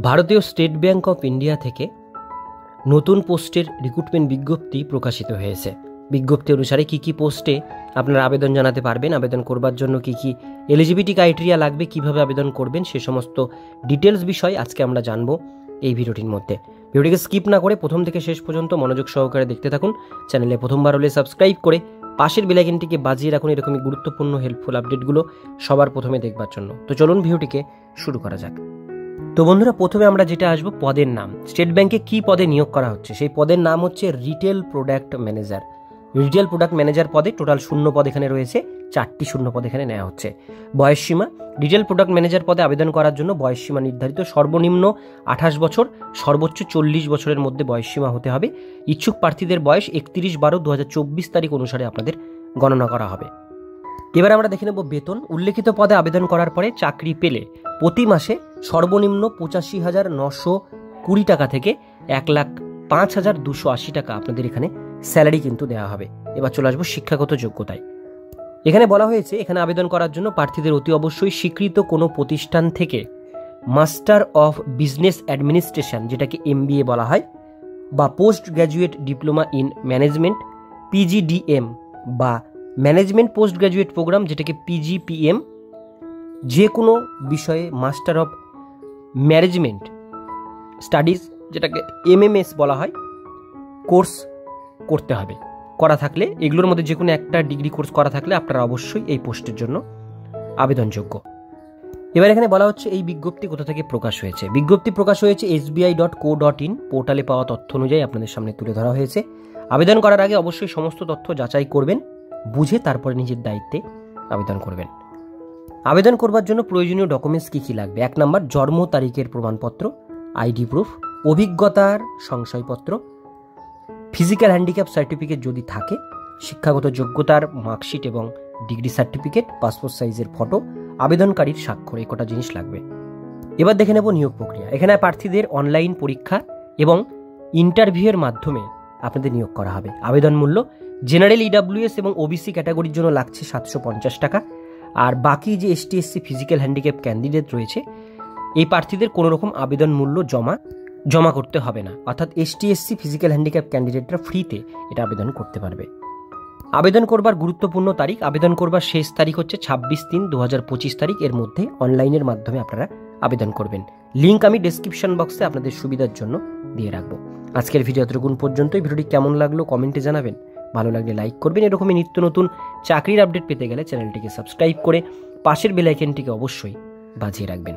ভারতীয় state bank of India থেকে নতুন পোস্টের রিক্রুটমেন্ট বিজ্ঞপ্তি প্রকাশিত হয়েছে। বিজ্ঞপ্তি অনুসারে কী কী পোস্টে আপনারা আবেদন জানাতে পারবেন, আবেদন করবার জন্য কী কী এলিজিবিলিটি ক্রাইটেরিয়া লাগবে, কিভাবে আবেদন করবেন, সে সমস্ত ডিটেলস বিষয় আজকে আমরা জানবো এই ভিডিওটির মধ্যে। ভিডিওটিকে স্কিপ না করে প্রথম থেকে শেষ পর্যন্ত মনোযোগ সহকারে দেখতে থাকুন। চ্যানেলে প্রথমবার হলে সাবস্ক্রাইব করে পাশের বেল আইকনটিকে বাজিয়ে রাখুন এরকমই গুরুত্বপূর্ণ হেল্পফুল আপডেটগুলো সবার প্রথমে দেখবার জন্য। তো চলুন ভিডিওটিকে শুরু করা যাক। তো বন্ধুরা, প্রথমে আমরা যেটা আসবো পদের নাম। স্টেট ব্যাংকে কি পদে নিয়োগ করা হচ্ছে সেই পদের নাম হচ্ছে retail product manager. Retail product manager পদে টোটাল শূন্য পদ এখানে রয়েছে, 4টি শূন্য পদ এখানে নেওয়া হচ্ছে। বয়সসীমা, রিটেল প্রোডাক্ট ম্যানেজার পদে আবেদন করার জন্য বয়সসীমা নির্ধারিত, সর্বনিম্ন 28 বছর, সর্বোচ্চ 40 বছরের মধ্যে বয়সসীমা হতে হবে। ইচ্ছুক প্রার্থীদের বয়স 31/12/2024 তারিখ অনুসারে আপনাদের গণনা করা হবে। এবার আমরা দেখে নেব বেতন। উল্লেখিত পদে আবেদন করার পরে চাকরি পেলে প্রতি মাসে সর্বনিম্ন 85,920 টাকা থেকে 1,05,280 টাকা আপনাদের এখানে স্যালারি কিন্তু দেওয়া হবে। এবার চলে আসবো শিক্ষাগত যোগ্যতায়। এখানে বলা হয়েছে এখানে আবেদন করার জন্য প্রার্থীদের অতি অবশ্যই স্বীকৃত কোনো প্রতিষ্ঠান থেকে মাস্টার অফ বিজনেস অ্যাডমিনিস্ট্রেশন, যেটাকে MBA বলা হয়, বা post graduate diploma in management PGDM বা ম্যানেজমেন্ট পোস্ট গ্র্যাজুয়েট প্রোগ্রাম, যেটাকে PGPM, যে কোনো বিষয়ে মাস্টার অফ ম্যানেজমেন্ট স্টাডিজ, যেটাকে MMS বলা হয়, কোর্স করতে হবে। করা থাকলে এগুলোর মধ্যে যে কোনো একটা ডিগ্রি কোর্স করা থাকলে আপনারা অবশ্যই এই পোস্টের জন্য আবেদনযোগ্য। এবার এখানে বলা হচ্ছে এই বিজ্ঞপ্তি কোথা থেকে প্রকাশ হয়েছে। বিজ্ঞপ্তি প্রকাশ হয়েছে sbi.co.in পোর্টালে পাওয়া তথ্য অনুযায়ী আপনাদের সামনে তুলে ধরা হয়েছে। আবেদন করার আগে অবশ্যই সমস্ত তথ্য যাচাই করবেন, বুঝে তারপরে নিজের দায়িত্বে আবেদন করবেন। আবেদন করবার জন্য প্রয়োজনীয় ডকুমেন্টস কী কী লাগবে? 1 নম্বর, জন্ম তারিখের প্রমাণপত্র, ID প্রুফ, অভিজ্ঞতার সংশয়পত্র, ফিজিক্যাল হ্যান্ডিক্যাপ সার্টিফিকেট যদি থাকে, শিক্ষাগত যোগ্যতার মার্কশিট এবং ডিগ্রি সার্টিফিকেট, পাসপোর্ট সাইজের ফটো, আবেদনকারীর স্বাক্ষর, এই কটা জিনিস লাগবে। এবার দেখে নেব নিয়োগ প্রক্রিয়া। এখানে প্রার্থীদের অনলাইন পরীক্ষা এবং ইন্টারভিউয়ের মাধ্যমে আপনাদের নিয়োগ করা হবে। আবেদন মূল্য জেনারেল EWS এবং OBC ক্যাটাগরির জন্য লাগছে 750 টাকা। আর বাকি যে ST SC physical handicap candidate রয়েছে এই প্রার্থীদের কোনো রকম আবেদন মূল্য জমা করতে হবে না, অর্থাৎ ST SC ফিজিক্যাল হ্যান্ডিক্যাপ ক্যান্ডিডেটরা ফ্রিতে এটা আবেদন করতে পারবে। আবেদন করবার গুরুত্বপূর্ণ তারিখ, আবেদন করবার শেষ তারিখ হচ্ছে 26/3/2025 তারিখ। এর মধ্যে অনলাইনের মাধ্যমে আপনারা আবেদন করবেন। লিঙ্ক আমি ডেসক্রিপশন বক্সে আপনাদের সুবিধার জন্য দিয়ে রাখবো। আজকের ভিডিও এতটুকুন পর্যন্তই। ভিডিওটি কেমন লাগলো কমেন্টে জানাবেন, ভালো লাগলে লাইক করবেন। এরকমই নিত্য নতুন চাকরির আপডেট পেতে গেলে চ্যানেলটিকে সাবস্ক্রাইব করে পাশের বেল আইকনটিকে অবশ্যই বাজিয়ে রাখবেন।